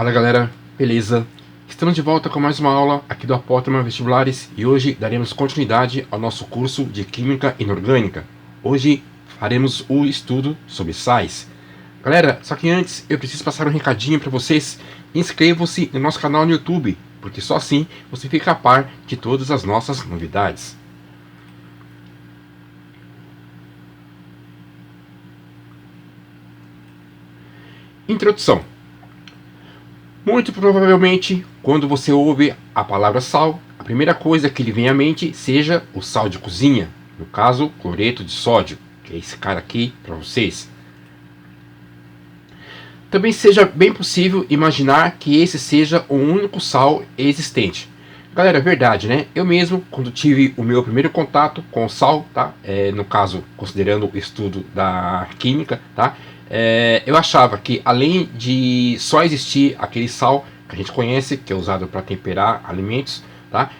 Fala galera, beleza? Estamos de volta com mais uma aula aqui do Apótema Vestibulares e hoje daremos continuidade ao nosso curso de Química Inorgânica. Hoje faremos o estudo sobre sais. Galera, só que antes eu preciso passar um recadinho para vocês. Inscrevam-se no nosso canal no YouTube, porque só assim você fica a par de todas as nossas novidades. Introdução. Muito provavelmente, quando você ouve a palavra sal, a primeira coisa que lhe vem à mente seja o sal de cozinha, no caso, cloreto de sódio, que é esse cara aqui para vocês. Também seja bem possível imaginar que esse seja o único sal existente. Galera, é verdade, né? Eu mesmo, quando tive o meu primeiro contato com o sal, tá? No caso, considerando o estudo da química, tá? Eu achava que além de só existir aquele sal que a gente conhece, que é usado para temperar alimentos, tá?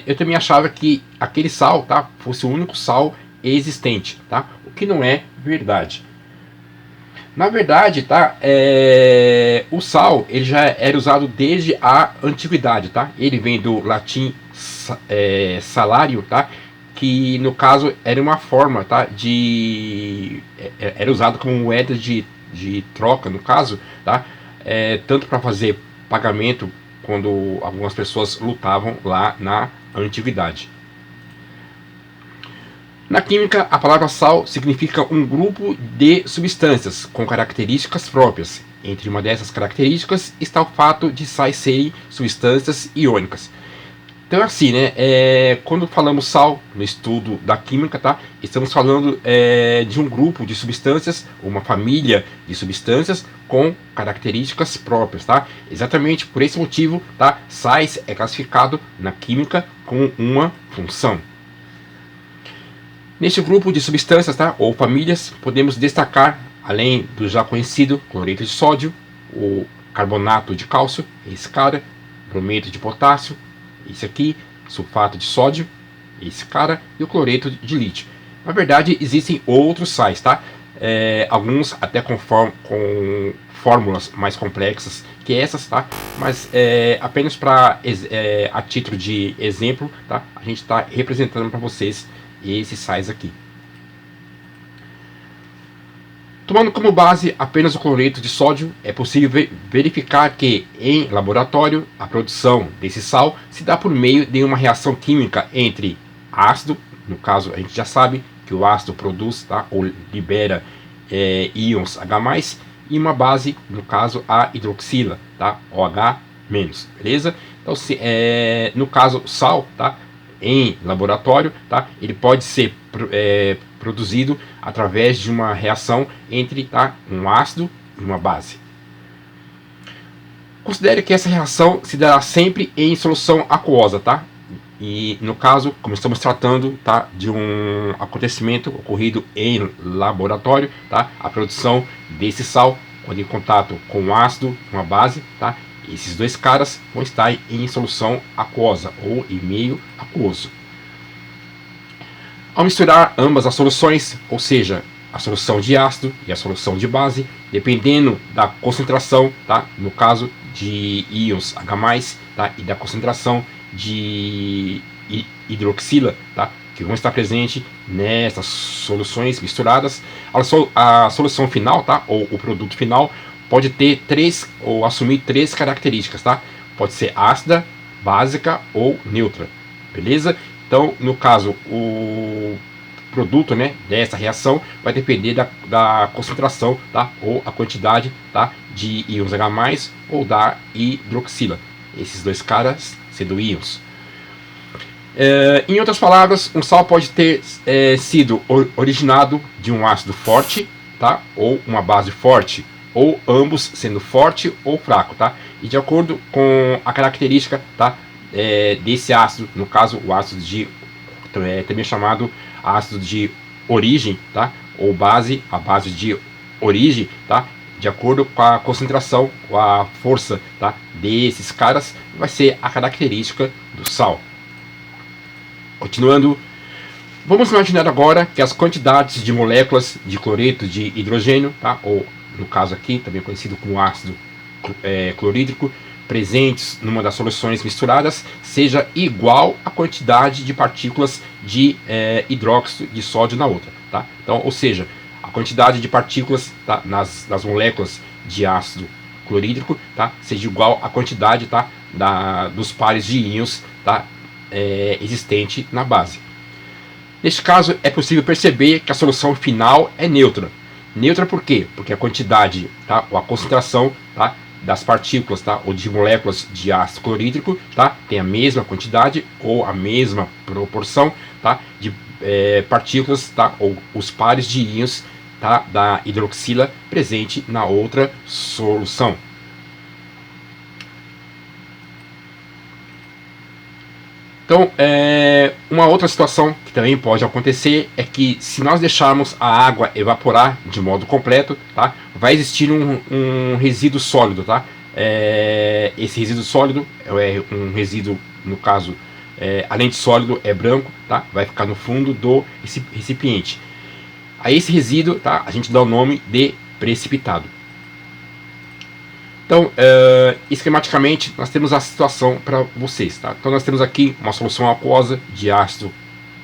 Eu também achava que aquele sal, tá, fosse o único sal existente, tá? O que não é verdade. Na verdade, tá, o sal ele já era usado desde a antiguidade, tá? Ele vem do latim salário, tá? Que no caso era uma forma, tá, era usado como moeda de troca, no caso, tá, tanto para fazer pagamento quando algumas pessoas lutavam lá na antiguidade. Na química, a palavra sal significa um grupo de substâncias com características próprias. Entre uma dessas características está o fato de sais serem substâncias iônicas. Então assim, né, quando falamos sal no estudo da química, tá, estamos falando de um grupo de substâncias, uma família de substâncias com características próprias, tá? Exatamente por esse motivo, tá, sais é classificado na química como uma função. Neste grupo de substâncias, tá, ou famílias, podemos destacar, além do já conhecido cloreto de sódio, o carbonato de cálcio, esse cara, brometo de potássio, esse aqui, sulfato de sódio, esse cara, e o cloreto de lítio. Na verdade, existem outros sais, tá? Alguns até com fórmulas mais complexas que essas, tá? Mas apenas para a título de exemplo, tá? A gente está representando para vocês esses sais aqui. Tomando como base apenas o cloreto de sódio, é possível verificar que, em laboratório, a produção desse sal se dá por meio de uma reação química entre ácido, no caso a gente já sabe que o ácido produz, tá, ou libera íons H+, e uma base, no caso a hidroxila, tá, OH-, beleza? Então, no caso sal, tá, em laboratório, tá, ele pode ser produzido através de uma reação entre, tá, um ácido e uma base. Considere que essa reação se dará sempre em solução aquosa, tá? E no caso, como estamos tratando, tá, de um acontecimento ocorrido em laboratório, tá? A produção desse sal, quando em contato com um ácido, uma base, tá? Esses dois caras vão estar em solução aquosa ou em meio aquoso. Ao misturar ambas as soluções, ou seja, a solução de ácido e a solução de base, dependendo da concentração, tá? No caso de íons H+, tá? E da concentração de hidroxila, tá? Que vão estar presentes nessas soluções misturadas, a solução final, tá? Ou o produto final pode ter assumir três características, tá? Pode ser ácida, básica ou neutra, beleza? Então, no caso, o produto, né, dessa reação vai depender da concentração, tá, ou a quantidade, tá, de íons H+, ou da hidroxila. Esses dois caras sendo íons. Em outras palavras, um sal pode ter sido originado de um ácido forte, tá, ou uma base forte, ou ambos sendo forte ou fraco, tá? E de acordo com a característica, tá, desse ácido, no caso o ácido também chamado ácido de origem, tá? Ou base, a base de origem, tá? De acordo com a concentração, com a força, tá, desses caras, vai ser a característica do sal. Continuando, vamos imaginar agora que as quantidades de moléculas de cloreto de hidrogênio, tá? Ou no caso aqui, também conhecido como ácido clorídrico presentes numa das soluções misturadas seja igual à quantidade de partículas de hidróxido de sódio na outra, tá? Então, ou seja, a quantidade de partículas, tá, nas moléculas de ácido clorídrico, tá, seja igual à quantidade, tá, dos pares de íons, tá, existente na base. Neste caso, é possível perceber que a solução final é neutra. Neutra por quê? Porque a quantidade, tá, ou a concentração, tá, das partículas, tá, ou de moléculas de ácido clorídrico, tá, tem a mesma quantidade ou a mesma proporção, tá, de partículas, tá, ou os pares de íons, tá, da hidroxila presente na outra solução. Então, uma outra situação que também pode acontecer é que se nós deixarmos a água evaporar de modo completo, tá, vai existir um resíduo sólido, tá? Esse resíduo sólido é um resíduo, no caso, além de sólido, é branco, tá? Vai ficar no fundo do recipiente. A esse resíduo, tá, a gente dá o nome de precipitado. Então, esquematicamente, nós temos a situação para vocês, tá? Então, nós temos aqui uma solução aquosa de ácido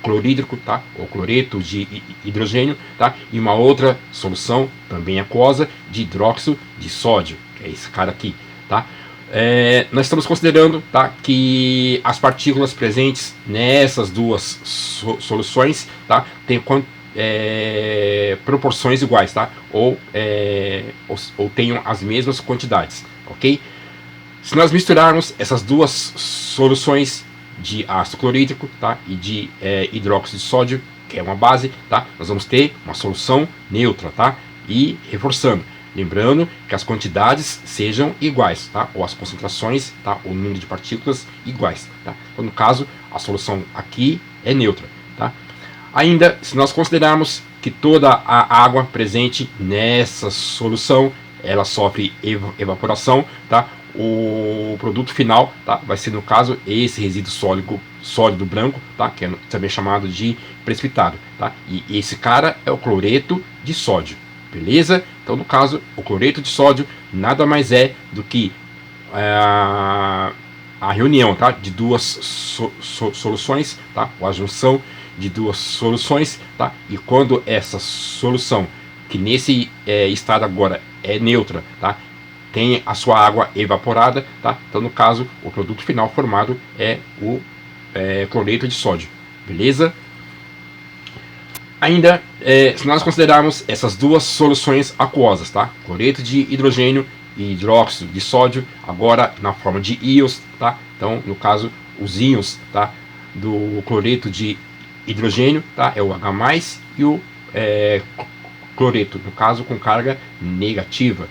clorídrico, tá? Ou cloreto de hidrogênio, tá? E uma outra solução, também aquosa, de hidróxido de sódio, que é esse cara aqui, tá? Nós estamos considerando, tá, que as partículas presentes nessas duas soluções, tá, tem proporções iguais, tá? Ou tenham as mesmas quantidades, ok? Se nós misturarmos essas duas soluções de ácido clorídrico, tá, e de hidróxido de sódio, que é uma base, tá, nós vamos ter uma solução neutra, tá? E reforçando, lembrando que as quantidades sejam iguais, tá? Ou as concentrações, tá? O número de partículas iguais, tá? Então, no caso, a solução aqui é neutra, tá? Ainda, se nós considerarmos que toda a água presente nessa solução, ela sofre evaporação, tá? O produto final, tá, vai ser, no caso, esse resíduo sólido branco, tá, que é também chamado de precipitado, tá? E esse cara é o cloreto de sódio, beleza? Então, no caso, o cloreto de sódio nada mais é do que a reunião, tá, de duas soluções, tá, ou a junção de duas soluções, tá? E quando essa solução, que nesse estado agora é neutra, tá, tem a sua água evaporada, tá? Então, no caso, o produto final formado é o cloreto de sódio, beleza? Ainda, se nós considerarmos essas duas soluções aquosas, tá? Cloreto de hidrogênio e hidróxido de sódio, agora na forma de íons, tá? Então, no caso, os íons, tá, do cloreto de hidrogênio, tá, é o H+, e o cloreto, no caso, com carga negativa.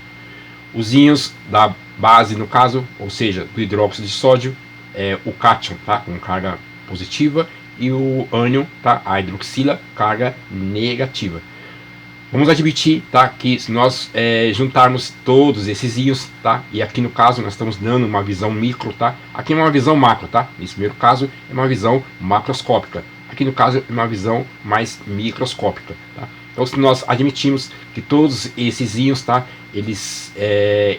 Os íons da base, no caso, ou seja, do hidróxido de sódio, é o cátion, tá, com carga positiva, e o ânion, tá, a hidroxila, carga negativa. Vamos admitir, tá, que se nós juntarmos todos esses íons, tá, e aqui no caso nós estamos dando uma visão micro, tá, aqui é uma visão macro, tá, nesse primeiro caso é uma visão macroscópica, aqui no caso é uma visão mais microscópica, tá. Então, se nós admitimos que todos esses íons, tá, eles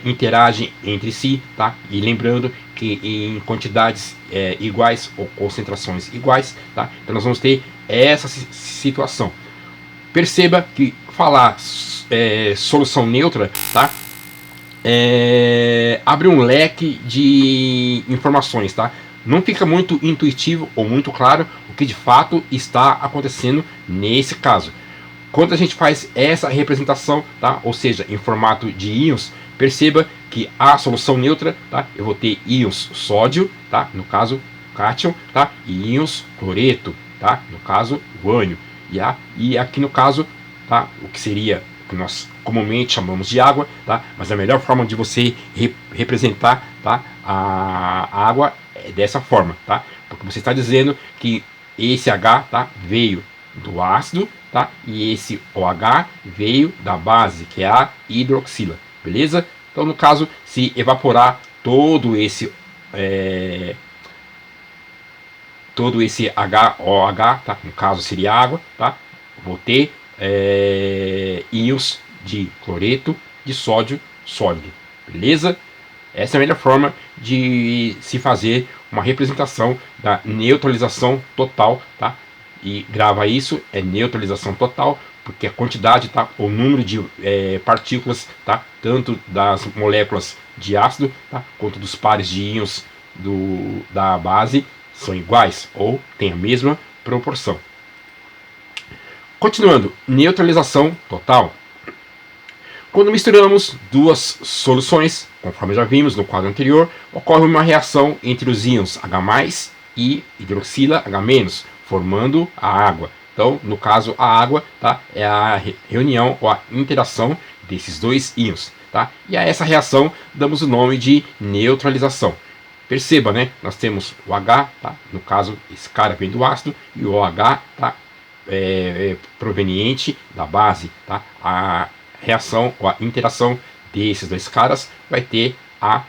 interagem entre si, tá, e lembrando que em quantidades iguais ou concentrações iguais, tá, então nós vamos ter essa situação. Perceba que falar solução neutra, tá, abre um leque de informações, tá? Não fica muito intuitivo ou muito claro o que de fato está acontecendo nesse caso. Quando a gente faz essa representação, tá, ou seja, em formato de íons, perceba que a solução neutra, tá, eu vou ter íons sódio, tá, no caso cátion, tá, e íons cloreto, tá, no caso o ânion. E aqui no caso, tá, o que seria, o que nós comumente chamamos de água, tá, mas a melhor forma de você representar, tá, a água é dessa forma, tá, porque você está dizendo que esse H, tá, veio do ácido, tá, e esse OH veio da base, que é a hidroxila, beleza? Então, no caso, se evaporar todo esse HOH, tá? No caso seria água, tá? Vou ter íons de cloreto de sódio sólido, beleza? Essa é a melhor forma de se fazer uma representação da neutralização total, tá? E grava isso, é neutralização total, porque a quantidade, tá, o número de partículas, tá, tanto das moléculas de ácido, tá, quanto dos pares de íons da base são iguais ou têm a mesma proporção. Continuando, neutralização total. Quando misturamos duas soluções, conforme já vimos no quadro anterior, ocorre uma reação entre os íons H+ e hidroxila H-, formando a água. Então, no caso, a água, tá, é a reunião ou a interação desses dois íons. Tá? E a essa reação damos o nome de neutralização. Perceba, né? Nós temos o H, tá? No caso, esse cara vem do ácido, e o OH, tá? Proveniente da base. Tá? A reação ou a interação desses dois caras vai ter a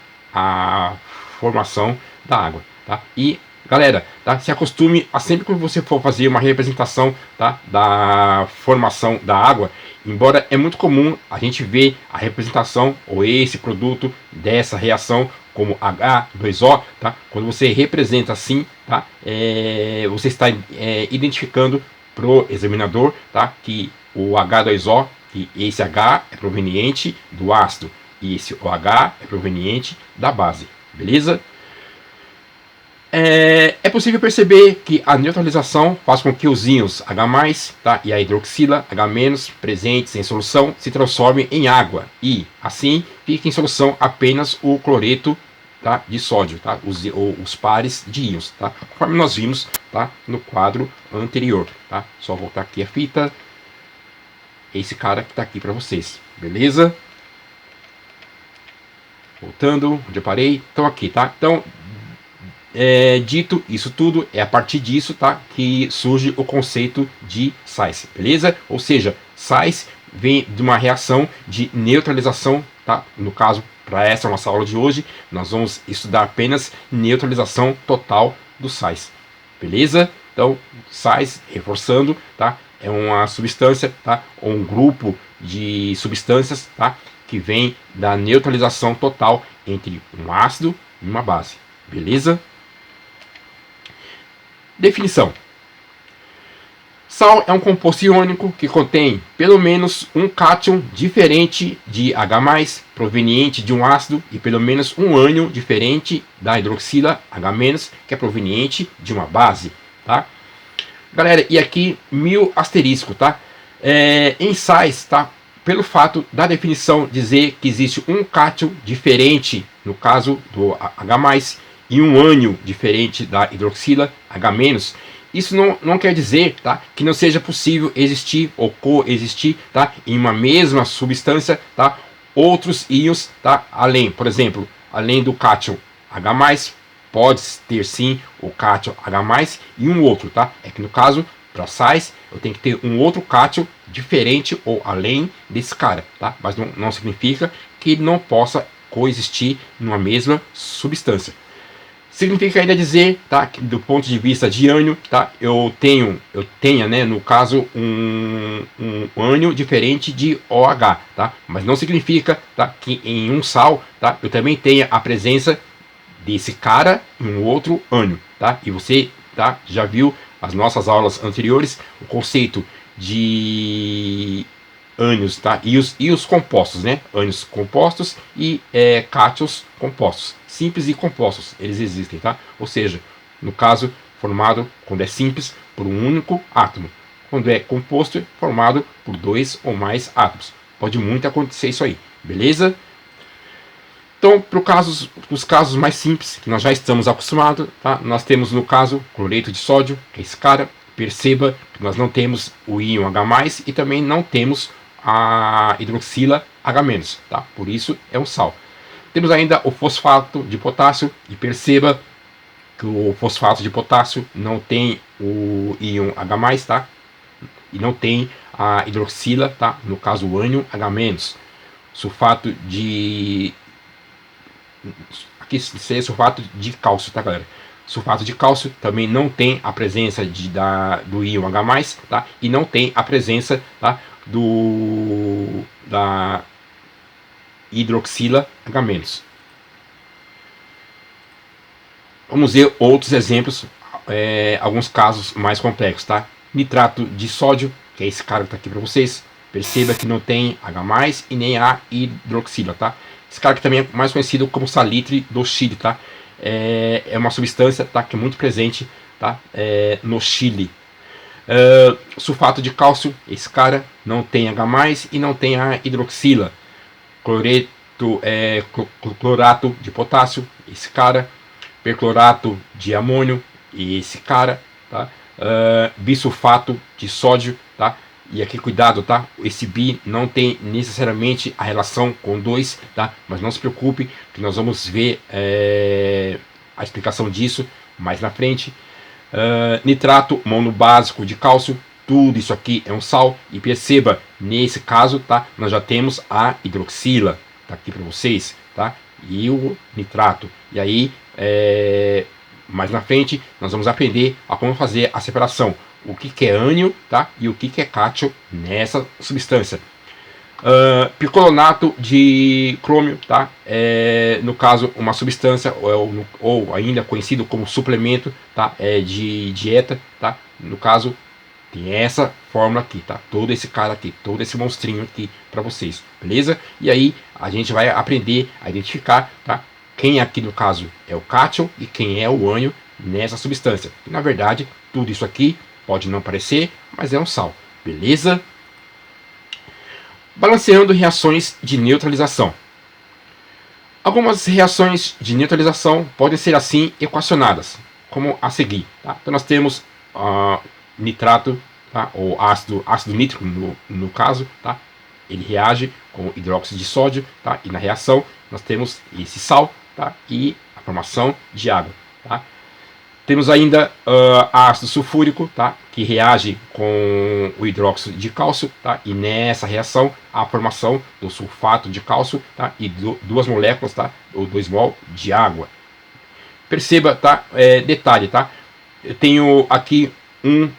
formação da água. Tá? E galera, tá? Se acostume a sempre que você for fazer uma representação, tá, da formação da água, embora é muito comum a gente ver a representação ou esse produto dessa reação como H2O, tá? Quando você representa assim, tá? Você está identificando para o examinador, tá, que o H2O, que esse H é proveniente do ácido e esse OH é proveniente da base, beleza? É possível perceber que a neutralização faz com que os íons H+, tá, e a hidroxila H- presentes em solução se transformem em água e, assim, fica em solução apenas o cloreto, tá, de sódio, tá, os pares de íons, tá, conforme nós vimos, tá, no quadro anterior. Tá. Só voltar aqui a fita, esse cara que está aqui para vocês, beleza? Voltando, onde eu parei, então aqui, tá? Então, dito isso tudo, é a partir disso, tá, que surge o conceito de sais, beleza? Ou seja, sais vem de uma reação de neutralização, tá? No caso, para essa nossa aula de hoje, nós vamos estudar apenas neutralização total dos sais, beleza? Então, sais, reforçando, tá, é uma substância, tá, ou um grupo de substâncias, tá, que vem da neutralização total entre um ácido e uma base, beleza? Definição. Sal é um composto iônico que contém pelo menos um cátion diferente de H+, proveniente de um ácido, e pelo menos um ânion diferente da hidroxila H-, que é proveniente de uma base. Tá? Galera, e aqui 1000 asterisco, tá? Em sais, tá? Pelo fato da definição dizer que existe um cátion diferente, no caso do H+, e um ânion diferente da hidroxila H-, isso não quer dizer, tá, que não seja possível existir ou coexistir, tá, em uma mesma substância, tá, outros íons, tá, além, por exemplo, além do cátion H+, pode ter sim o cátion H+, e um outro, tá? É que no caso, para sais, eu tenho que ter um outro cátion diferente ou além desse cara, tá? Mas não significa que ele não possa coexistir numa mesma substância. Significa ainda dizer, tá, que do ponto de vista de ânion, tá, eu tenha, né, no caso, um ânion diferente de OH, tá? Mas não significa, tá, que em um sal, tá, eu também tenha a presença desse cara em um outro ânion, tá? E você, tá, já viu as nossas aulas anteriores, o conceito de ânions, tá? E os compostos, né? Ânions compostos e cátions compostos. Simples e compostos, eles existem, tá? Ou seja, no caso, formado, quando é simples, por um único átomo. Quando é composto, é formado por dois ou mais átomos. Pode muito acontecer isso aí, beleza? Então, para os casos mais simples, que nós já estamos acostumados, tá? Nós temos, no caso, cloreto de sódio, que é esse cara. Perceba que nós não temos o íon H+, e também não temos a hidroxila H-, tá? Por isso é um sal. Temos ainda o fosfato de potássio, e perceba que o fosfato de potássio não tem o íon H+, tá? E não tem a hidroxila, tá? No caso o ânion H-. Sulfato de... Aqui seria sulfato de cálcio, tá, galera? Sulfato de cálcio também não tem a presença do íon H+, tá? E não tem a presença, tá, da hidroxila H-. Vamos ver outros exemplos, alguns casos mais complexos, tá? Nitrato de sódio, que é esse cara que está aqui para vocês. Perceba que não tem H+, e nem a hidroxila, tá? Esse cara que também é mais conhecido como salitre do Chile, tá? É uma substância, tá, que é muito presente, tá? No Chile. Sulfato de cálcio, esse cara não tem H+, e não tem a hidroxila. Clorato de potássio, esse cara. Perclorato de amônio, esse cara, tá? Bisulfato de sódio, tá? E aqui cuidado, tá? Esse bi não tem necessariamente a relação com 2, tá? Mas não se preocupe, que nós vamos ver a explicação disso mais na frente. Nitrato monobásico de cálcio, tudo isso aqui é um sal. E perceba, nesse caso, tá? Nós já temos a hidroxila, tá aqui para vocês, tá? E o nitrato. E aí, mais na frente, nós vamos aprender a como fazer a separação. O que é ânion, tá? E o que é cátion nessa substância. Perclorato de crômio, tá? No caso, uma substância, ou ainda conhecido como suplemento, tá? De dieta, tá? No caso, tem essa fórmula aqui, tá? Todo esse cara aqui, todo esse monstrinho aqui para vocês, beleza? E aí a gente vai aprender a identificar, tá? Quem aqui no caso é o cátion e quem é o ânion nessa substância. E, na verdade, tudo isso aqui pode não parecer, mas é um sal, beleza? Balanceando reações de neutralização. Algumas reações de neutralização podem ser assim equacionadas, como a seguir, tá? Então nós temos nitrato, tá? Ou ácido nítrico no caso, tá? Ele reage com hidróxido de sódio, tá? E na reação nós temos esse sal, tá? E a formação de água, tá? Temos ainda ácido sulfúrico, tá? Que reage com o hidróxido de cálcio, tá? E nessa reação a formação do sulfato de cálcio, tá? E duas moléculas, tá? Ou 2 mol de água. Perceba, tá? Detalhe, tá? Eu tenho aqui um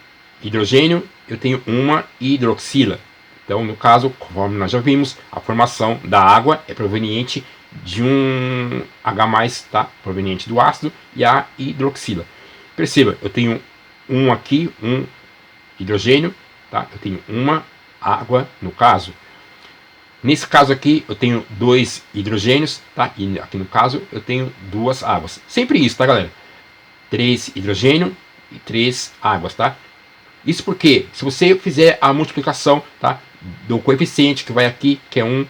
hidrogênio, eu tenho uma hidroxila. Então, no caso, conforme nós já vimos, a formação da água é proveniente de um H+, tá? Proveniente do ácido, e a hidroxila. Perceba, eu tenho um aqui, um hidrogênio, tá? Eu tenho uma água no caso. Nesse caso aqui, eu tenho 2 hidrogênios, tá? E aqui no caso, eu tenho 2 águas. Sempre isso, tá, galera? 3 hidrogênio e 3 águas, tá? Isso porque, se você fizer a multiplicação, tá? Do coeficiente que vai aqui, que é 1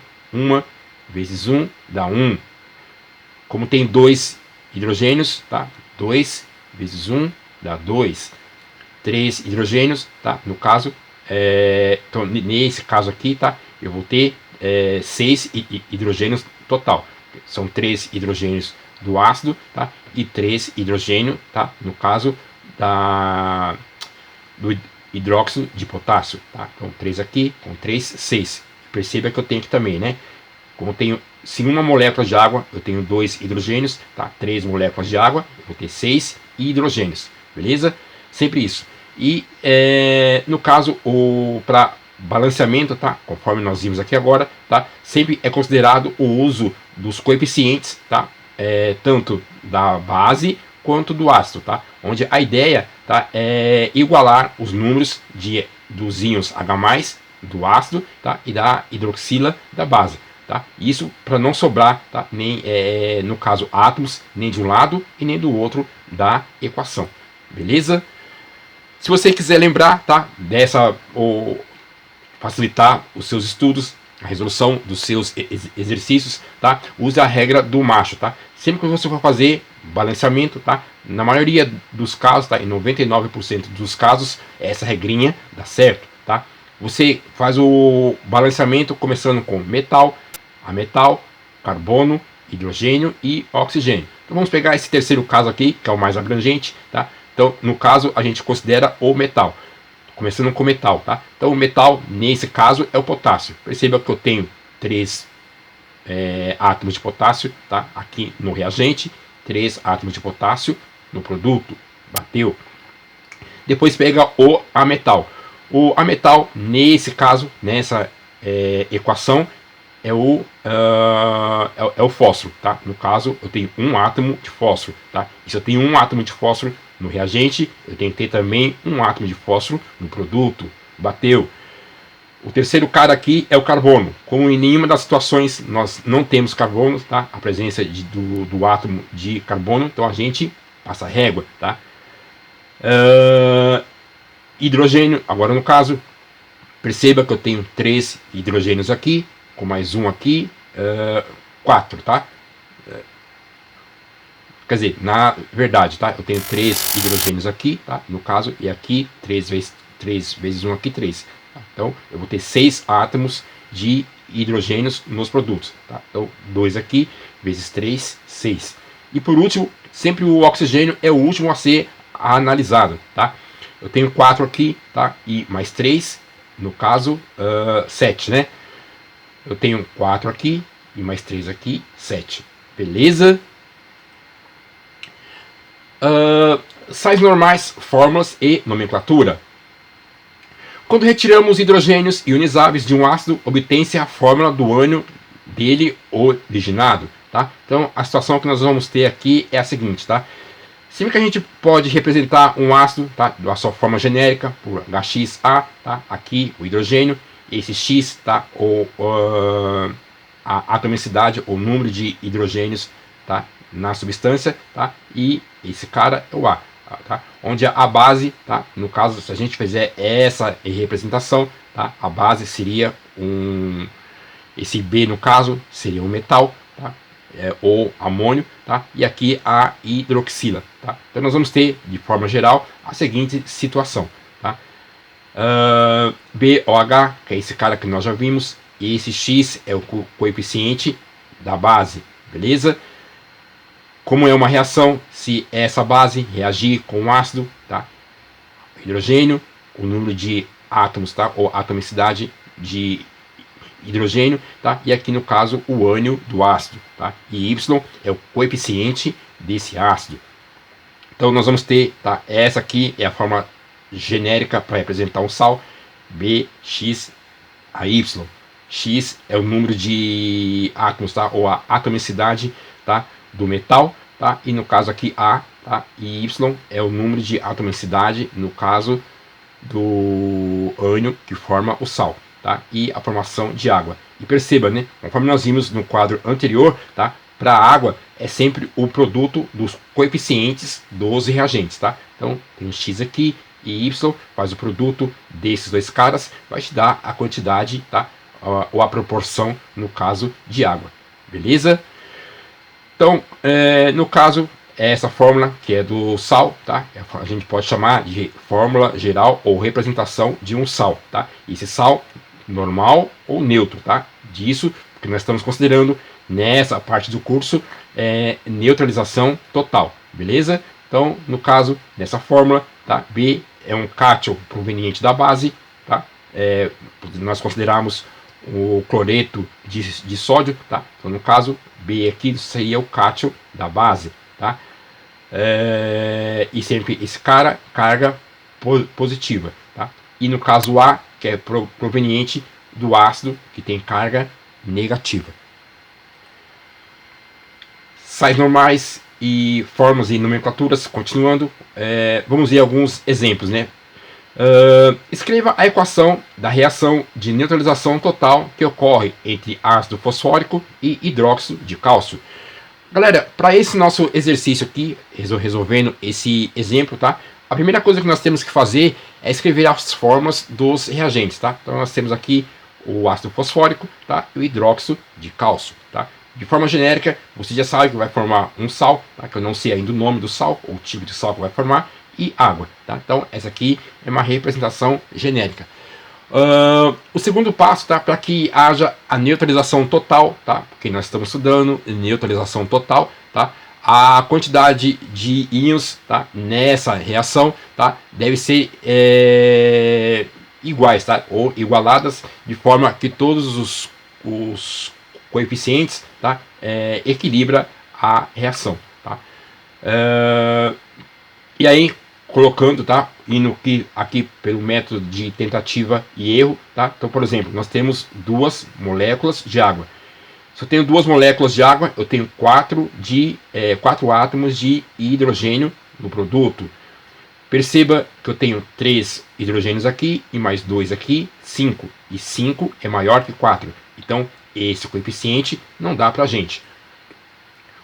vezes 1 dá 1. Como tem 2 hidrogênios, tá? 2 vezes 1 dá 2. 3 hidrogênios, tá? No caso, então, nesse caso aqui, tá? Eu vou ter 6 hidrogênios total. São 3 hidrogênios do ácido, tá? E 3 hidrogênios, tá? No caso do hidróxido de potássio, tá? Então 3 aqui, com 3, 6. Perceba que eu tenho aqui também, né? Como eu tenho, se uma molécula de água, eu tenho 2 hidrogênios, tá? 3 moléculas de água, eu vou ter 6 hidrogênios, beleza? Sempre isso. E no caso, para balanceamento, tá? Conforme nós vimos aqui agora, tá? Sempre é considerado o uso dos coeficientes, tá? Tanto da base quanto do ácido, tá? Onde a ideia, tá? É igualar os números dos íons H+, do ácido, tá? E da hidroxila da base. Tá? Isso para não sobrar, tá? Nem no caso átomos, nem de um lado e nem do outro da equação, beleza? Se você quiser lembrar, tá? Ou facilitar os seus estudos, a resolução dos seus exercícios, tá? Use a regra do macho, tá? Sempre que você for fazer balanceamento, tá? Na maioria dos casos, tá? Em 99% dos casos, essa regrinha dá certo, tá? Você faz o balanceamento começando com metal, a metal, carbono, hidrogênio e oxigênio. Então vamos pegar esse terceiro caso aqui, que é o mais abrangente, tá? Então, no caso, a gente considera o metal. Começando com metal, tá? Então, o metal, nesse caso, é o potássio. Perceba que eu tenho 3 átomos de potássio, tá? Aqui no reagente, 3 átomos de potássio no produto. Bateu. Depois pega o ametal. O ametal, nesse caso, nessa equação, é o fósforo, tá? No caso, eu tenho um átomo de fósforo, tá? E se eu tenho um átomo de fósforo no reagente, eu tenho que ter também um átomo de fósforo no produto. Bateu. O terceiro cara aqui é o carbono. Como em nenhuma das situações nós não temos carbono, tá? A presença do átomo de carbono, então a gente passa régua, tá? Hidrogênio, agora no caso, perceba que eu tenho 3 hidrogênios aqui, com mais um aqui, 4, tá? Quer dizer, na verdade, tá? Eu tenho 3 hidrogênios aqui, tá? No caso, e aqui 3 vezes 1 aqui, 3. Tá? Então, eu vou ter 6 átomos de hidrogênios nos produtos. Tá? Então, 2 aqui, vezes 3, 6. E por último, sempre o oxigênio é o último a ser analisado, tá? Eu tenho 4 aqui, tá? E mais 3, no caso, 7, né? Eu tenho 4 aqui e mais 3 aqui, 7. Beleza? Sais normais, fórmulas e nomenclatura. Quando retiramos hidrogênios ionizáveis de um ácido, obtém-se a fórmula do ânion dele originado. Tá? Então, a situação que nós vamos ter aqui é a seguinte. Tá? Sempre que a gente pode representar um ácido, tá, da sua forma genérica, por HXA, tá? Aqui o hidrogênio, esse X, tá? A atomicidade, o número de hidrogênios, tá? Na substância, tá? E esse cara é o A, tá? Onde a base, tá? No caso, se a gente fizer essa representação, tá? A base seria esse B, no caso, seria um metal, tá? Ou amônio, tá? E aqui a hidroxila, tá? Então nós vamos ter, de forma geral, a seguinte situação, tá? BOH, que é esse cara que nós já vimos, e esse X é o coeficiente da base, beleza? Como é uma reação, se essa base reagir com um ácido, tá? Hidrogênio, o número de átomos, tá? Ou atomicidade de hidrogênio, tá? E aqui no caso o ânion do ácido, tá? E Y é o coeficiente desse ácido. Então nós vamos ter, tá? Essa aqui é a forma genérica para representar um sal, BXAY. X é o número de átomos, tá? Ou a atomicidade, tá? Do metal, tá? E no caso aqui A, tá? E Y é o número de atomicidade, no caso do ânion que forma o sal, tá? E a formação de água. E perceba, né? Conforme nós vimos no quadro anterior, tá? Para a água é sempre o produto dos coeficientes dos reagentes, tá? Então tem um X aqui e Y faz o produto desses dois caras, vai te dar a quantidade, tá? Ou a proporção, no caso de água, beleza? Então, no caso, essa fórmula que é do sal, tá? A gente pode chamar de fórmula geral ou representação de um sal, tá? Esse sal normal ou neutro, tá? Disso que nós estamos considerando nessa parte do curso é neutralização total, beleza? Então, no caso dessa fórmula, tá? B é um cátion proveniente da base, tá? Nós consideramos o cloreto de sódio, tá? Então, no caso, B aqui seria o cátion da base, tá? E sempre esse cara, carga positiva, tá? E no caso A, que é proveniente do ácido, que tem carga negativa. Sais normais e formas e nomenclaturas, continuando, vamos ver alguns exemplos, né? Escreva a equação da reação de neutralização total que ocorre entre ácido fosfórico e hidróxido de cálcio. Galera, para esse nosso exercício aqui, resolvendo esse exemplo, tá? A primeira coisa que nós temos que fazer é escrever as formas dos reagentes, tá? Então nós temos aqui o ácido fosfórico, tá? E o hidróxido de cálcio, tá? De forma genérica, você já sabe que vai formar um sal, tá? Que eu não sei ainda o nome do sal, ou o tipo de sal que vai formar, e água, tá? Então essa aqui é uma representação genérica. O segundo passo, tá? Para que haja a neutralização total, tá? Porque nós estamos estudando neutralização total, tá? A quantidade de íons, tá? Nessa reação, tá? Deve ser iguais, tá? Ou igualadas, de forma que todos os coeficientes, tá? Equilibra a reação, tá? E aí, colocando, tá? Indo aqui pelo método de tentativa e erro, tá? Então, por exemplo, nós temos duas moléculas de água. Se eu tenho duas moléculas de água, eu tenho quatro átomos de hidrogênio no produto. Perceba que eu tenho 3 hidrogênios aqui e mais 2 aqui, 5. E 5 é maior que 4. Então, esse coeficiente não dá para a gente.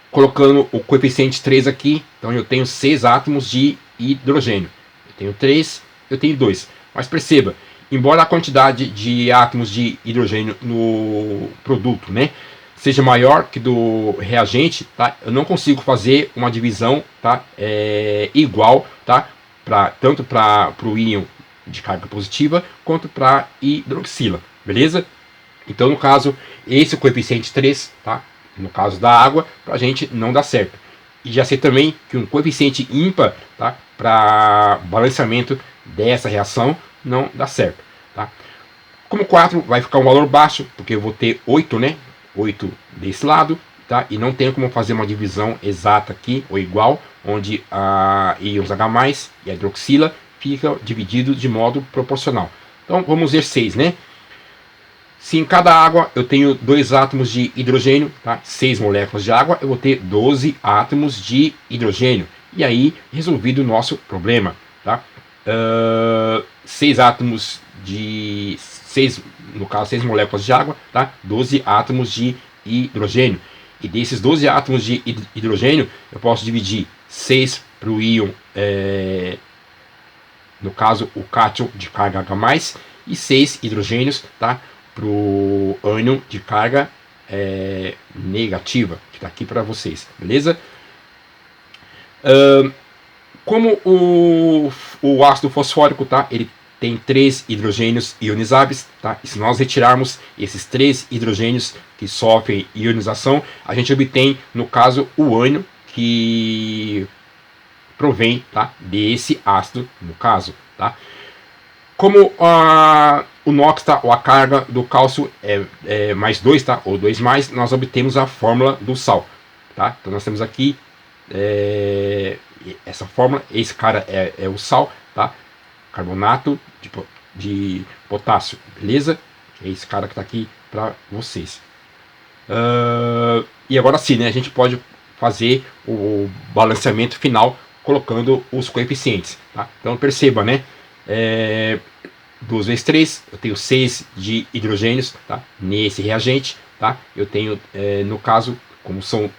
Colocando o coeficiente 3 aqui, então eu tenho 6 átomos de hidrogênio. Eu tenho 3, eu tenho 2. Mas perceba, embora a quantidade de átomos de hidrogênio no produto, né, seja maior que do reagente, tá, eu não consigo fazer uma divisão, tá, igual, tá, tanto para o íon de carga positiva quanto para hidroxila, beleza? Então, no caso, esse é o coeficiente 3, tá? No caso da água, para a gente não dá certo. E já sei também que um coeficiente ímpar, tá, para balanceamento dessa reação não dá certo, tá? Como 4 vai ficar um valor baixo, porque eu vou ter 8, né? 8 desse lado, tá? E não tenho como fazer uma divisão exata aqui, ou igual, onde a íons H+, e a hidroxila fica dividido de modo proporcional. Então, vamos ver 6, né? Se em cada água eu tenho 2 átomos de hidrogênio, tá? 6 moléculas de água, eu vou ter 12 átomos de hidrogênio. E aí, resolvido o nosso problema, tá? 6 átomos de... 6, no caso, 6 moléculas de água, tá? 12 átomos de hidrogênio. E desses 12 átomos de hidrogênio, eu posso dividir 6 para o íon, no caso, o cátion de carga H+, e 6 hidrogênios, tá? Para o ânion de carga negativa, que está aqui para vocês, beleza? Como o ácido fosfórico, tá? Ele tem 3 hidrogênios ionizáveis, tá? E se nós retirarmos esses 3 hidrogênios que sofrem ionização, a gente obtém, no caso, o ânion que provém, tá, desse ácido, no caso, tá? Como o NOx, tá, ou a carga do cálcio é mais 2, tá, ou 2 mais, nós obtemos a fórmula do sal, tá? Então nós temos aqui essa fórmula, esse cara é o sal, tá? Carbonato de potássio, beleza? É esse cara que está aqui para vocês. E agora sim, né, a gente pode fazer o balanceamento final colocando os coeficientes, tá? Então perceba, né? 2 vezes 3, eu tenho 6 de hidrogênios, tá? Nesse reagente, tá? Eu tenho, no caso, como são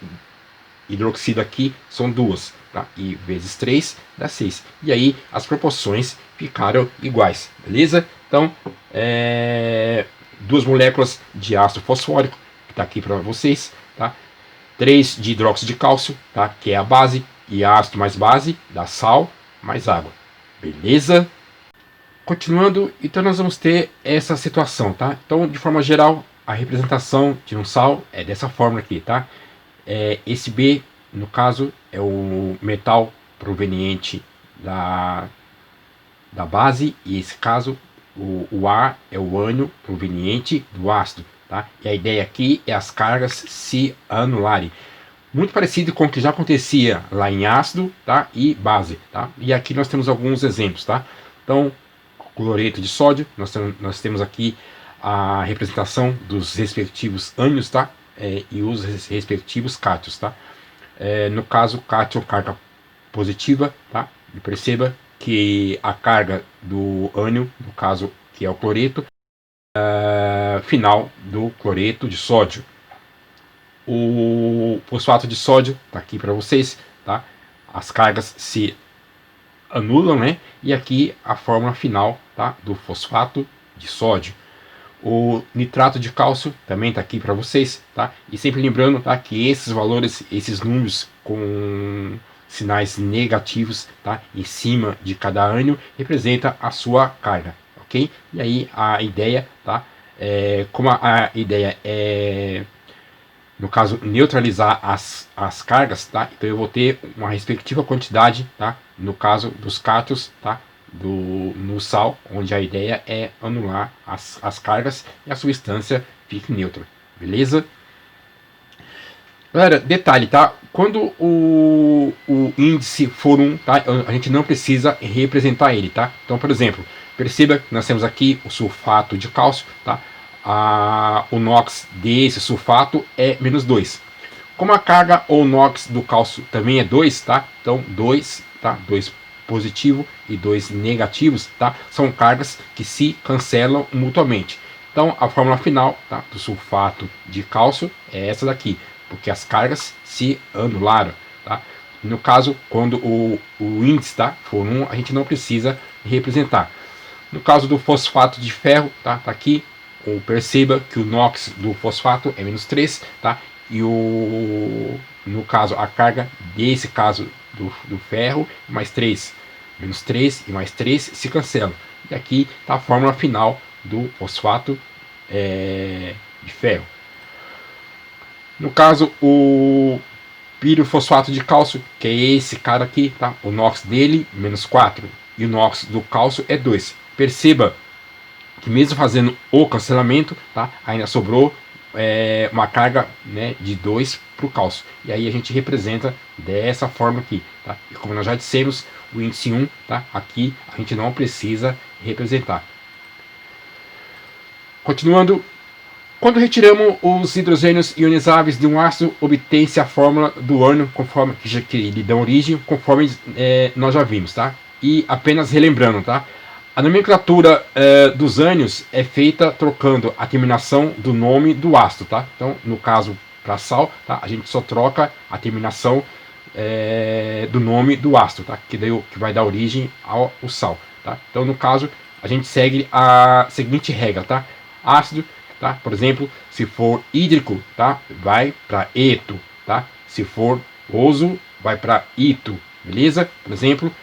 hidroxila aqui, são 2, tá? E vezes 3 dá 6. E aí as proporções ficaram iguais, beleza? Então, 2 moléculas de ácido fosfórico, que está aqui para vocês, tá? 3 de hidróxido de cálcio, tá? Que é a base, e ácido mais base dá sal mais água, beleza? Continuando, então nós vamos ter essa situação, tá? Então, de forma geral, a representação de um sal é dessa forma aqui, tá? Esse B, no caso, é o metal proveniente da base, e esse caso, o A é o ânion proveniente do ácido, tá? E a ideia aqui é as cargas se anularem. Muito parecido com o que já acontecia lá em ácido, tá? E base, tá? E aqui nós temos alguns exemplos, tá? Então, cloreto de sódio, nós temos aqui a representação dos respectivos ânions, tá? E os respectivos cátions, tá? No caso, cátion, carga positiva, tá? E perceba que a carga do ânion, no caso que é o cloreto, final do cloreto de sódio. O fosfato de sódio está aqui para vocês, tá? As cargas se anulam, né? E aqui a fórmula final, tá, do fosfato de sódio. O nitrato de cálcio também está aqui para vocês, tá? E sempre lembrando, tá, que esses valores, esses números com sinais negativos, tá, em cima de cada ânion, representa a sua carga, ok? E aí a ideia, tá, como a ideia é, no caso, neutralizar as cargas, tá? Então eu vou ter uma respectiva quantidade, tá? No caso dos cátions, tá? No sal, onde a ideia é anular as cargas e a substância fique neutra, beleza? Galera, detalhe, tá? Quando o índice for 1, tá? A gente não precisa representar ele, tá? Então, por exemplo, perceba que nós temos aqui o sulfato de cálcio, tá? O NOx desse sulfato é -2. Como a carga ou NOx do cálcio também é 2, tá? Então 2, tá? 2 positivo e 2 negativos, tá? São cargas que se cancelam mutuamente. Então a fórmula final, tá, do sulfato de cálcio é essa daqui, porque as cargas se anularam, tá? No caso, quando o índice, tá, for 1, a gente não precisa representar. No caso do fosfato de ferro, tá aqui, perceba que o NOx do fosfato é -3, tá? E no caso, a carga desse caso do ferro, mais 3. -3 e mais 3 se cancelam. E aqui está a fórmula final do fosfato de ferro. No caso, o pirofosfato de cálcio, que é esse cara aqui, tá? O NOx dele, -4. E o NOx do cálcio é 2. Perceba que mesmo fazendo o cancelamento, tá? Ainda sobrou uma carga, né, de 2 para o cálcio. E aí a gente representa dessa forma aqui, tá? E como nós já dissemos, o índice 1, tá? Aqui a gente não precisa representar. Continuando, quando retiramos os hidrogênios ionizáveis de um ácido, obtém-se a fórmula do ânion, conforme que lhe dão origem, conforme nós já vimos, tá? E apenas relembrando, tá? A nomenclatura dos ânions é feita trocando a terminação do nome do ácido, tá? Então, no caso, para sal, tá? A gente só troca a terminação do nome do ácido, tá? Que vai dar origem ao sal, tá? Então, no caso, a gente segue a seguinte regra, tá? Ácido, tá? Por exemplo, se for hídrico, tá? Vai para eto, tá? Se for oso, vai para ito, beleza? Por exemplo,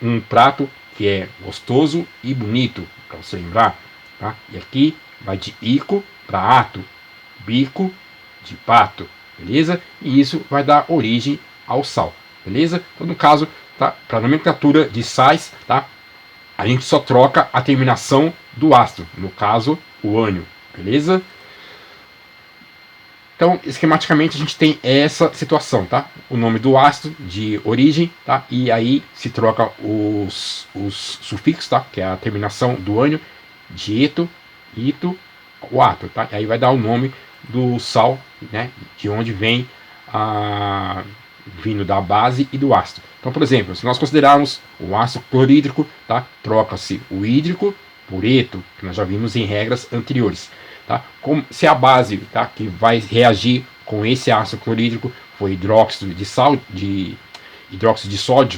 um prato que é gostoso e bonito, para você lembrar, tá? E aqui vai de ico para ato, bico de pato, beleza? E isso vai dar origem ao sal, beleza? Então, no caso, tá? Para nomenclatura de sais, tá? A gente só troca a terminação do ácido, no caso, o ânion, beleza? Então, esquematicamente, a gente tem essa situação, tá? O nome do ácido de origem, tá? E aí se troca os sufixos, tá? Que é a terminação do ânion, de eto, ito, o ato, tá? E aí vai dar o nome do sal, né? De onde vem vindo da base e do ácido. Então, por exemplo, se nós considerarmos o ácido clorídrico, tá? Troca-se o hídrico por eto, que nós já vimos em regras anteriores. Tá? Se a base, tá, que vai reagir com esse ácido clorídrico foi hidróxido de sódio,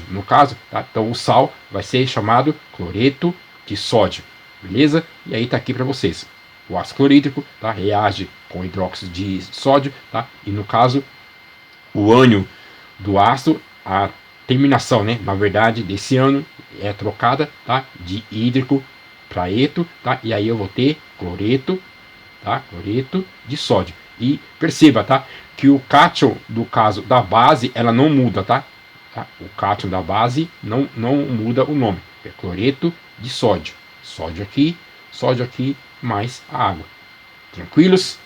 no caso, tá? Então o sal vai ser chamado cloreto de sódio, beleza? E aí tá aqui para vocês. O ácido clorídrico, tá, reage com hidróxido de sódio, tá? E no caso, o ânion do ácido, a terminação, né, na verdade, desse ânion é trocada, tá, de hídrico para eto, tá? E aí eu vou ter cloreto, tá? Cloreto de sódio. E perceba, tá? Que o cátion do caso da base, ela não muda, tá? O cátion da base não muda o nome. É cloreto de sódio. Sódio aqui, mais a água. Tranquilos?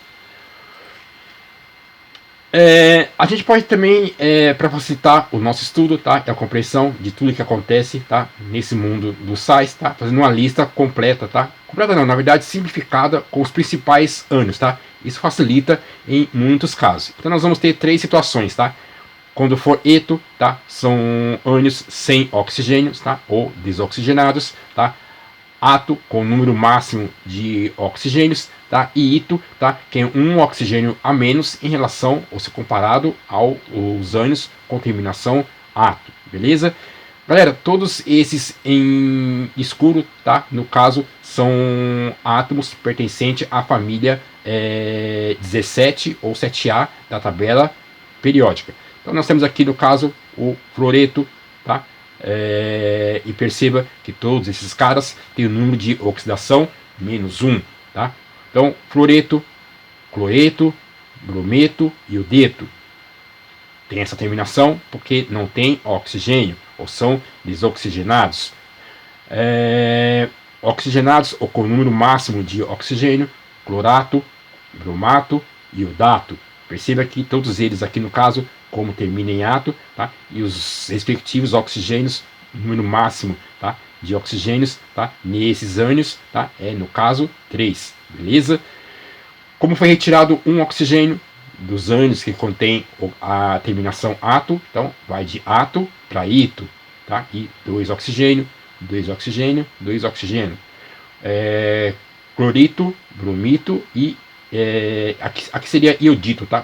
A gente pode também, para facilitar o nosso estudo, tá, e a compreensão de tudo que acontece, tá, nesse mundo dos sais, tá, fazendo uma lista completa, tá, completa não, na verdade simplificada com os principais ânions, tá, isso facilita em muitos casos. Então nós vamos ter 3 situações, tá, quando for eto, tá, são ânions sem oxigênios, tá, ou desoxigenados, tá, ato com número máximo de oxigênios, tá? E ito, tá? Que é um oxigênio a menos em relação ou se comparado aos ânions com terminação ato, beleza? Galera, todos esses em escuro, tá? No caso, são átomos pertencentes à família 17 ou 7A da tabela periódica. Então nós temos aqui no caso o fluoreto, tá? E perceba que todos esses caras têm o número de oxidação -1, tá? Então, fluoreto, cloreto, brometo e iodeto tem essa terminação porque não tem oxigênio ou são desoxigenados. Oxigenados ou com o número máximo de oxigênio, clorato, bromato e iodato. Perceba que todos eles aqui no caso, como termina em ato, tá? E os respectivos oxigênios, número máximo, tá? De oxigênios, tá? Nesses ânions, tá? É no caso 3, beleza? Como foi retirado um oxigênio dos ânions que contém a terminação ato, então vai de ato para ito, tá? E 2 oxigênio, 2 oxigênio, 2 oxigênio. Clorito, bromito e aqui seria iodito, tá?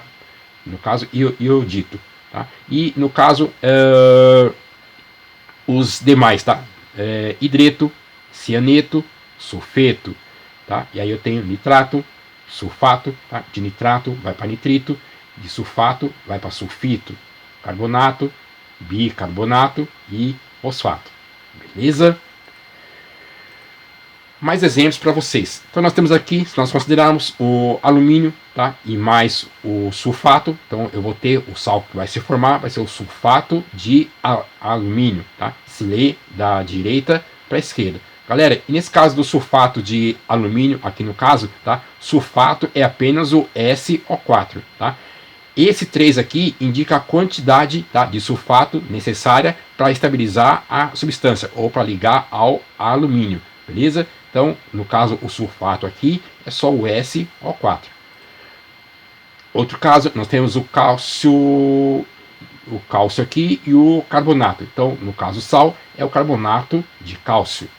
No caso, iodito, tá? E no caso, os demais, tá? Hidreto, cianeto, sulfeto, tá? E aí eu tenho nitrato, sulfato, tá? De nitrato vai para nitrito, de sulfato vai para sulfito, carbonato, bicarbonato e fosfato, beleza? Mais exemplos para vocês. Então nós temos aqui, se nós considerarmos o alumínio, tá? E mais o sulfato, então eu vou ter o sal que vai se formar, vai ser o sulfato de alumínio, tá? Se lê da direita para a esquerda. Galera, e nesse caso do sulfato de alumínio, aqui no caso, tá? Sulfato é apenas o SO4, tá? Esse 3 aqui indica a quantidade, tá, de sulfato necessária para estabilizar a substância ou para ligar ao alumínio, beleza? Então, no caso, o sulfato aqui é só o SO4. Outro caso, nós temos o cálcio aqui e o carbonato. Então, no caso, sal é o carbonato de cálcio.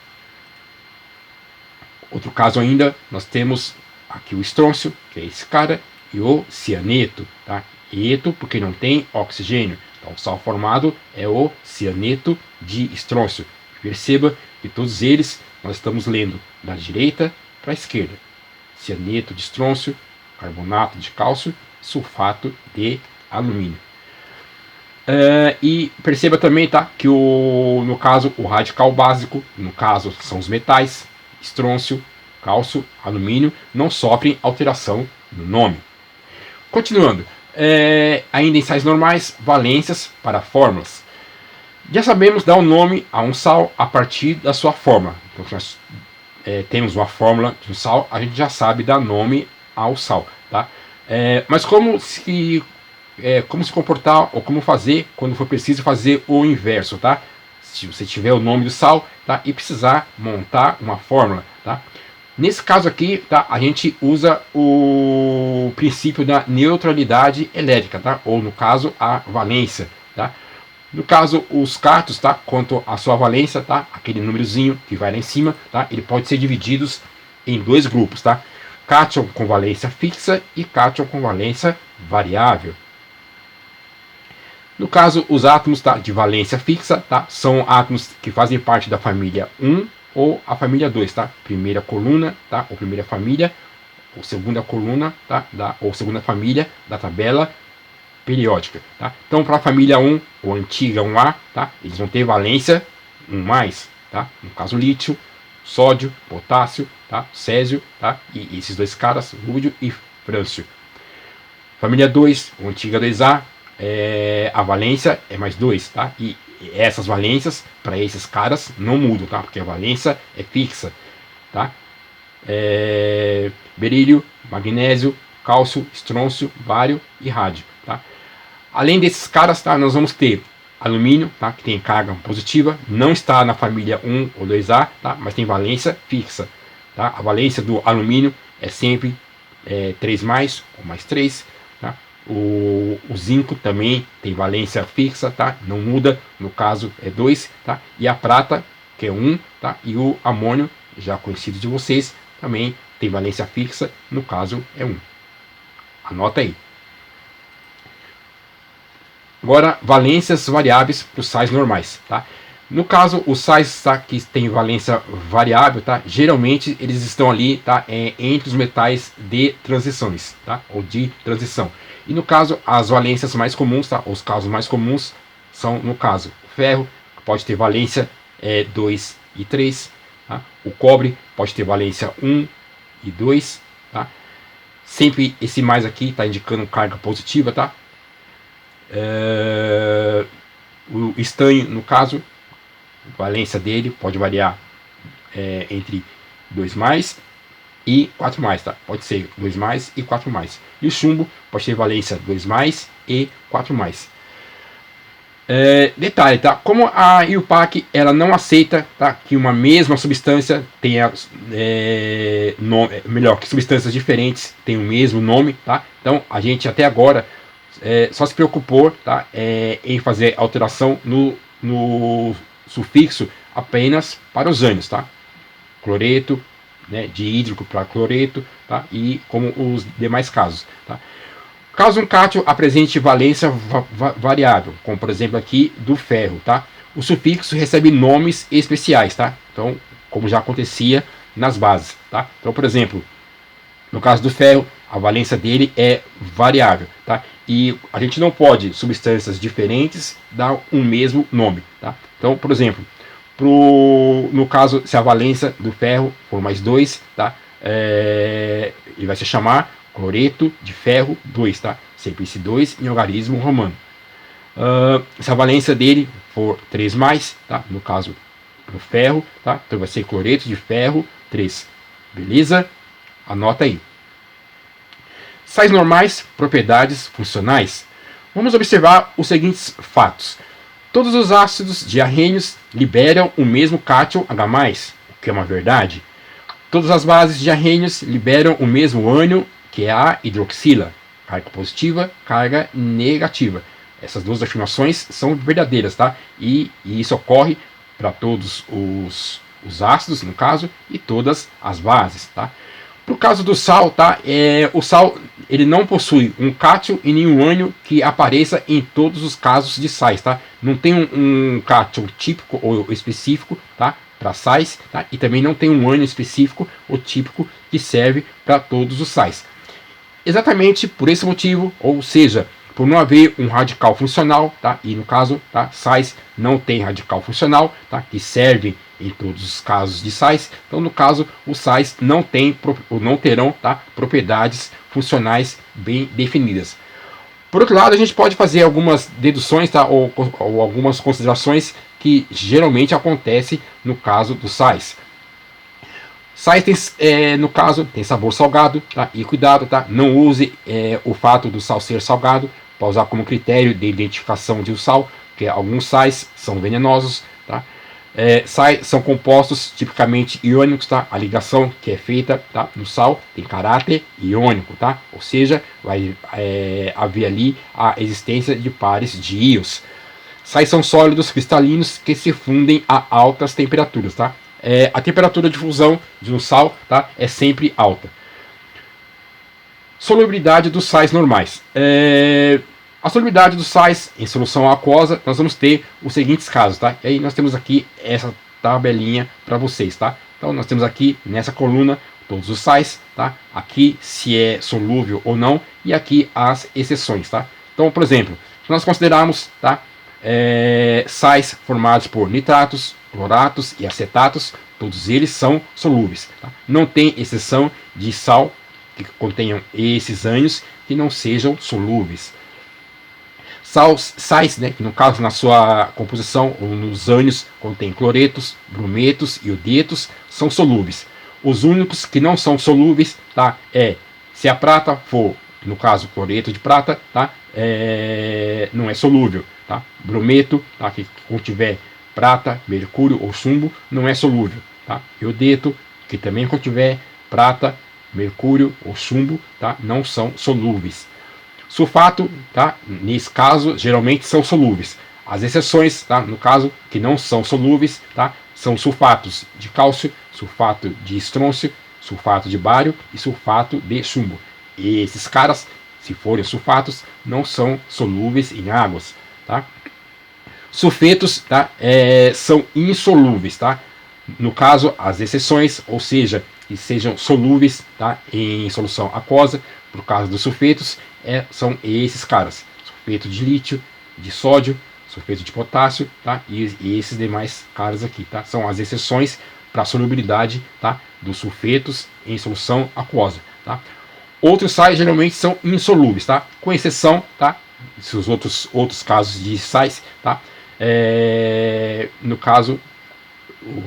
Outro caso ainda, nós temos aqui o estrôncio, que é esse cara, e o cianeto, tá? Eto, porque não tem oxigênio. Então, o sal formado é o cianeto de estrôncio. Perceba que todos eles nós estamos lendo da direita para a esquerda. Cianeto de estrôncio, carbonato de cálcio, sulfato de alumínio. E perceba também, tá, que no caso o radical básico, no caso são os metais, estrôncio, cálcio, alumínio, não sofrem alteração no nome. Continuando, ainda em sais normais, valências para fórmulas. Já sabemos dar o nome a um sal a partir da sua forma. Então, se nós temos uma fórmula de um sal, a gente já sabe dar nome ao sal, tá? Mas como se comportar ou como fazer quando for preciso fazer o inverso, tá? Se você tiver o nome do sal, tá? E precisar montar uma fórmula, tá? Nesse caso aqui, tá? A gente usa o princípio da neutralidade elétrica, tá? Ou no caso a valência, tá? No caso, os cátions, tá? Quanto à sua valência, tá? Aquele númerozinho que vai lá em cima, tá? Ele pode ser divididos em 2 grupos, tá? Cátion com valência fixa e cátion com valência variável. No caso, os átomos, tá, de valência fixa, tá, são átomos que fazem parte da família 1 ou a família 2, tá? Primeira coluna, tá? Ou primeira família, ou segunda coluna, tá? Ou segunda família da tabela periódica, tá? Então, para a família 1, ou antiga 1A, tá? Eles vão ter valência 1+, tá? No caso, lítio, sódio, potássio, tá? Césio, tá? E esses 2 caras, lúdio e frâncio. Família 2, ou antiga 2A, a valência é mais 2, tá? E essas valências, para esses caras, não mudam, tá? Porque a valência é fixa, tá? Berílio, magnésio, cálcio, estrôncio, bário e rádio, tá? Além desses caras, tá, nós vamos ter alumínio, tá, que tem carga positiva, não está na família 1 ou 2A, tá, mas tem valência fixa. Tá? A valência do alumínio é sempre 3+, ou mais 3. Tá? O zinco também tem valência fixa, tá? Não muda, no caso é 2. Tá? E a prata, que é 1, tá? E o amônio, já conhecido de vocês, também tem valência fixa, no caso é 1. Anota aí. Agora, valências variáveis para os sais normais, tá? No caso, os sais, tá, que têm valência variável, tá? Geralmente eles estão ali, tá? Entre os metais de transições, tá? Ou de transição. E no caso, as valências mais comuns, tá? Os casos mais comuns são, no caso, o ferro, que pode ter valência 2 e 3, tá? O cobre pode ter valência 1 e 2, tá? Sempre esse mais aqui está indicando carga positiva, tá? O estanho, no caso, a valência dele pode variar entre 2+, e 4+, tá? Pode ser 2+ e 4+. E o chumbo pode ter valência 2+ e 4+. Detalhe, tá? Como a IUPAC ela não aceita, tá, que uma mesma substância tenha melhor, que substâncias diferentes tenham o mesmo nome, tá? Então a gente até agora só se preocupou, tá, em fazer alteração no sufixo apenas para os ânions, tá? Cloreto, né, de hídrico para cloreto, tá? E como os demais casos, tá? Caso um cátion apresente valência variável, como por exemplo aqui do ferro, tá? O sufixo recebe nomes especiais, tá? Então, como já acontecia nas bases, tá? Então, por exemplo, no caso do ferro, a valência dele é variável, tá? E a gente não pode substâncias diferentes dar um mesmo nome, tá? Então, por exemplo, no caso, se a valência do ferro for +2, tá? Ele vai se chamar cloreto de ferro 2, tá? Sempre esse 2 em algarismo romano. Se a valência dele for 3+, tá? No caso do ferro, tá? Então vai ser cloreto de ferro 3. Beleza? Anota aí. Sais normais, propriedades funcionais. Vamos observar os seguintes fatos. Todos os ácidos diarrênios liberam o mesmo cátion H+, o que é uma verdade. Todas as bases diarrênios liberam o mesmo ânion, que é a hidroxila, carga positiva, carga negativa. Essas duas afirmações são verdadeiras, tá? E isso ocorre para todos os ácidos, no caso, e todas as bases, tá? Pro caso do sal, tá? O sal ele não possui um cátion e nenhum ânion que apareça em todos os casos de sais, tá? Não tem um cátion típico ou específico, tá? Para sais, tá? E também não tem um ânion específico ou típico que serve para todos os sais. Exatamente por esse motivo, ou seja, por não haver um radical funcional, tá? E no caso, tá? Sais não tem radical funcional, tá? Que servem em todos os casos de sais. Então, no caso, os sais não terão, tá? Propriedades funcionais bem definidas. Por outro lado, a gente pode fazer algumas deduções, tá? Ou algumas considerações que geralmente acontecem no caso dos sais. Sais tem, no caso, tem sabor salgado, tá? E cuidado, tá? Não use o fato do sal ser salgado para usar como critério de identificação de um sal, porque alguns sais são venenosos, tá? Sais são compostos tipicamente iônicos, tá? A ligação que é feita, tá, no sal tem caráter iônico, tá? Ou seja, vai haver ali a existência de pares de íons. Sais são sólidos cristalinos que se fundem a altas temperaturas, tá? A temperatura de fusão de um sal, tá, é sempre alta. Solubilidade dos sais normais. A solubilidade dos sais em solução aquosa, nós vamos ter os seguintes casos, tá? E aí nós temos aqui essa tabelinha para vocês, tá? Então nós temos aqui nessa coluna todos os sais, tá? Aqui se é solúvel ou não e aqui as exceções, tá? Então, por exemplo, se nós considerarmos, tá, sais formados por nitratos, cloratos e acetatos, todos eles são solúveis, tá? Não tem exceção de sal que contenham esses ânions que não sejam solúveis. Sais, né, que no caso na sua composição ou nos ânions contém cloretos, brometos e iodetos, são solúveis. Os únicos que não são solúveis, tá, se a prata for, no caso cloreto de prata, tá, não é solúvel, tá? Brometo, tá, que contiver prata, mercúrio ou chumbo, não é solúvel, tá? Iodeto, que também contiver prata, mercúrio ou chumbo, tá, não são solúveis. Sulfato, tá, nesse caso, geralmente são solúveis. As exceções, tá, no caso, que não são solúveis, tá, são sulfatos de cálcio, sulfato de estrôncio, sulfato de bário e sulfato de chumbo. E esses caras, se forem sulfatos, não são solúveis em águas, tá? Sulfetos, tá, são insolúveis, tá? No caso, as exceções, ou seja, que sejam solúveis, tá, em solução aquosa, por causa dos sulfetos, são esses caras: sulfeto de lítio, de sódio, sulfeto de potássio, tá, e esses demais caras aqui, tá, são as exceções para a solubilidade, tá, dos sulfetos em solução aquosa, tá. Outros sais geralmente são insolúveis, tá, com exceção, tá, dos outros casos de sais, tá, no caso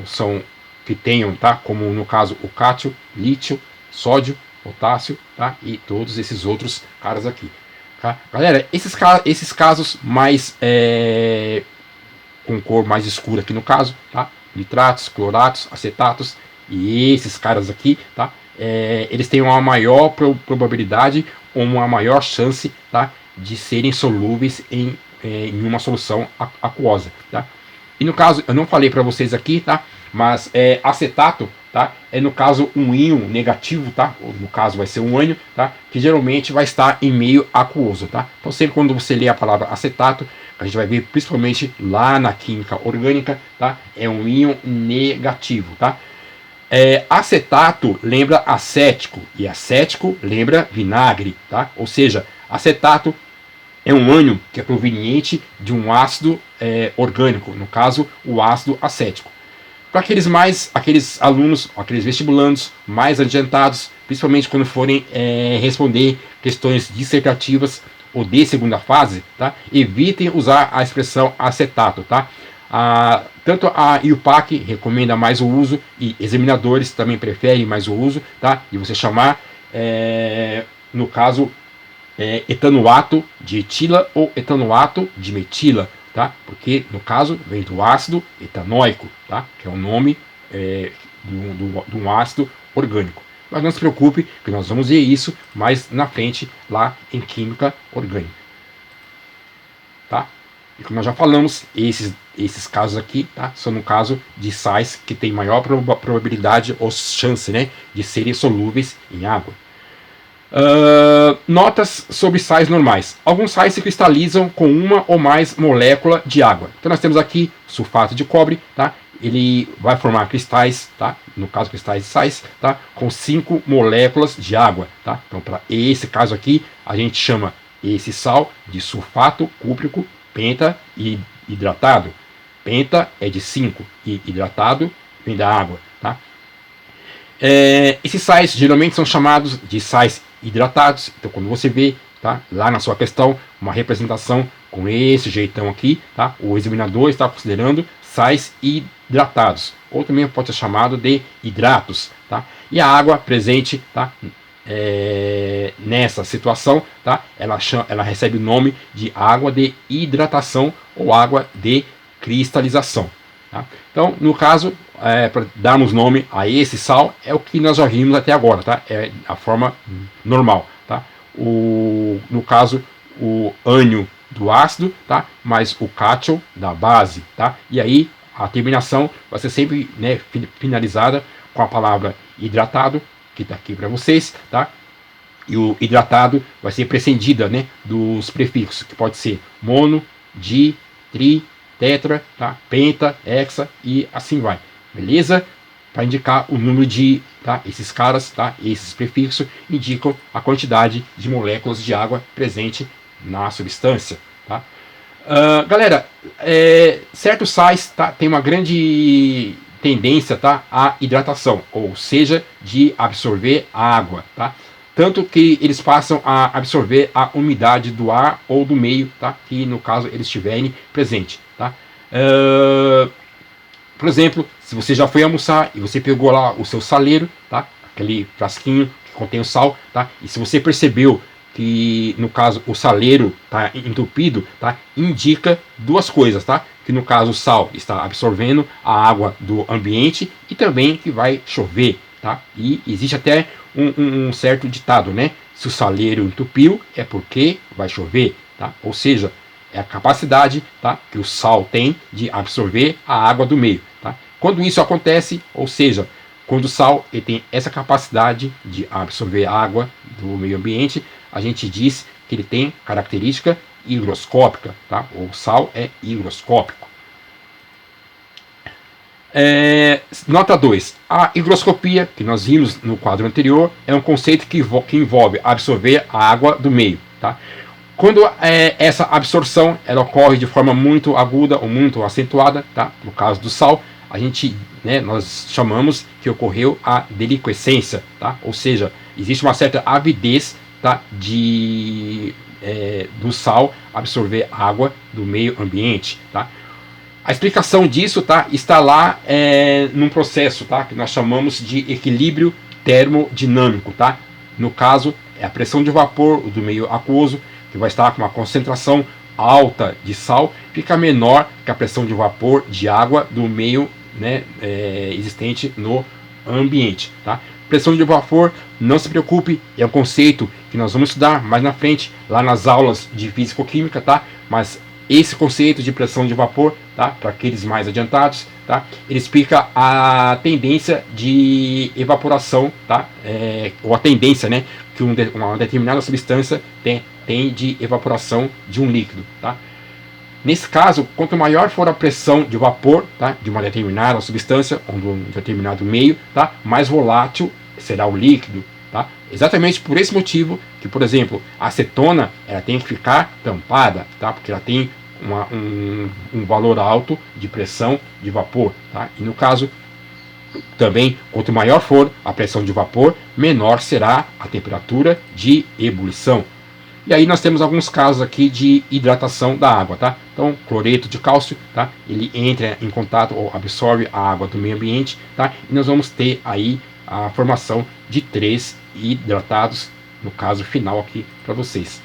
são que tenham, tá, como no caso o cátio, lítio, sódio, potássio, tá? E todos esses outros caras aqui. Tá? Galera, esses casos mais com cor mais escura aqui no caso, tá? Nitratos, cloratos, acetatos e esses caras aqui, tá? Eles têm uma maior probabilidade ou uma maior chance, tá? De serem solúveis em uma solução aquosa, tá? E no caso, eu não falei para vocês aqui, tá? Mas acetato, tá? É no caso um íon negativo, tá? Ou no caso vai ser um ânion, tá? Que geralmente vai estar em meio aquoso, tá? Então sempre quando você lê a palavra acetato, a gente vai ver principalmente lá na química orgânica, tá? É um íon negativo, tá? Acetato lembra acético e acético lembra vinagre, tá? Ou seja, acetato é um ânion que é proveniente de um ácido orgânico, no caso o ácido acético. Para aqueles alunos, aqueles vestibulandos mais adiantados, principalmente quando forem responder questões dissertativas ou de segunda fase, tá? Evitem usar a expressão acetato, tá? Tanto a IUPAC recomenda mais o uso e examinadores também preferem mais o uso, tá? E você chamar, no caso, etanoato de etila ou etanoato de metila, tá? Porque no caso vem do ácido etanóico, tá? Que é o nome de um ácido orgânico. Mas não se preocupe, que nós vamos ver isso mais na frente lá em química orgânica, tá? E como nós já falamos, esses casos aqui, tá? São no caso de sais que tem maior probabilidade ou chance, né, de serem solúveis em água. Notas sobre sais normais. Alguns sais se cristalizam com uma ou mais moléculas de água. Então nós temos aqui sulfato de cobre, tá? Ele vai formar cristais, tá? No caso cristais de sais, tá? Com 5 moléculas de água, tá? Então para esse caso aqui a gente chama esse sal de sulfato cúprico penta e hidratado. Penta é de 5 e hidratado vem da água, tá? Esses sais geralmente são chamados de sais hidratados. Então quando você vê, tá, lá na sua questão uma representação com esse jeitão aqui, tá, o examinador está considerando sais hidratados, ou também pode ser chamado de hidratos, tá? E a água presente, tá, nessa situação, tá, ela recebe o nome de água de hidratação ou água de cristalização, tá? Então no caso, para darmos nome a esse sal, é o que nós já vimos até agora, tá? É a forma normal, tá? No caso, o ânion do ácido, tá? Mais o cátion da base, tá? E aí a terminação vai ser sempre, né, finalizada com a palavra hidratado, que está aqui para vocês, tá? E o hidratado vai ser prescindida, né, dos prefixos, que pode ser mono, di, tri, tetra, tá? Penta, hexa e assim vai. Beleza? Para indicar o número de, tá? Esses caras, tá? Esses prefixos indicam a quantidade de moléculas de água presente na substância, tá? Galera, certos sais, tá, tem uma grande tendência, tá, à hidratação, ou seja, de absorver a água, tá? Tanto que eles passam a absorver a umidade do ar ou do meio, tá? Que no caso eles estiverem presente, tá? Por exemplo, se você já foi almoçar e você pegou lá o seu saleiro, tá? Aquele frasquinho que contém o sal, tá? E se você percebeu que no caso o saleiro está entupido, tá? Indica duas coisas, tá? Que no caso o sal está absorvendo a água do ambiente e também que vai chover, tá? E existe até um certo ditado, né? Se o saleiro entupiu é porque vai chover, tá? Ou seja, é a capacidade, tá, que o sal tem de absorver a água do meio, tá? Quando isso acontece, ou seja, quando o sal ele tem essa capacidade de absorver a água do meio ambiente, a gente diz que ele tem característica higroscópica, tá? O sal é higroscópico. Nota 2. A higroscopia, que nós vimos no quadro anterior, é um conceito que envolve absorver a água do meio, tá? Quando essa absorção ela ocorre de forma muito aguda ou muito acentuada, tá? No caso do sal, a gente, né, nós chamamos que ocorreu a deliquescência, tá? Ou seja, existe uma certa avidez, tá, do sal absorver água do meio ambiente, tá? A explicação disso, tá, está lá num processo, tá, que nós chamamos de equilíbrio termodinâmico, tá? No caso, é a pressão de vapor do meio aquoso, que vai estar com uma concentração alta de sal, fica menor que a pressão de vapor de água do meio, né, existente no ambiente, tá? Pressão de vapor, não se preocupe, é um conceito que nós vamos estudar mais na frente, lá nas aulas de físico-química, tá? Mas esse conceito de pressão de vapor, tá? Para aqueles mais adiantados, tá? Ele explica a tendência de evaporação, tá? Ou a tendência, né? Que uma determinada substância tem de evaporação de um líquido, tá? Nesse caso, quanto maior for a pressão de vapor, tá, de uma determinada substância ou de um determinado meio, tá, mais volátil será o líquido, tá? Exatamente por esse motivo que, por exemplo, a acetona ela tem que ficar tampada, tá? Porque ela tem um valor alto de pressão de vapor, tá? E no caso também, quanto maior for a pressão de vapor, menor será a temperatura de ebulição. E aí nós temos alguns casos aqui de hidratação da água, tá? Então, cloreto de cálcio, tá? Ele entra em contato ou absorve a água do meio ambiente, tá? E nós vamos ter aí a formação de 3 hidratados, no caso final aqui para vocês.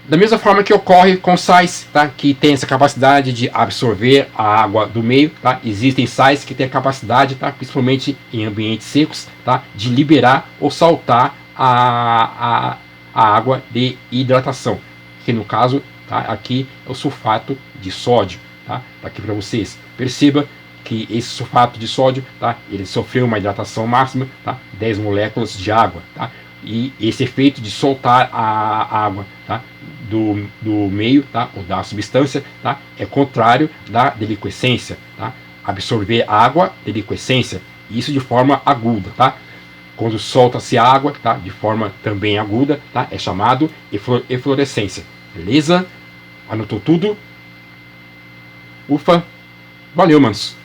Da mesma forma que ocorre com sais, tá? Que tem essa capacidade de absorver a água do meio, tá? Existem sais que têm a capacidade, tá? Principalmente em ambientes secos, tá? De liberar ou saltar a água de hidratação, que no caso, tá, aqui é o sulfato de sódio, tá? Tá aqui para vocês. Perceba que esse sulfato de sódio, tá, ele sofreu uma hidratação máxima, tá, 10 moléculas de água, tá? E esse efeito de soltar a água, tá, do meio, tá, ou da substância, tá, é contrário da deliquescência, tá? Absorver água, deliquescência, isso de forma aguda, tá? Quando solta-se água, tá, de forma também aguda, tá, é chamado eflorescência. Beleza? Anotou tudo? Ufa! Valeu, manos!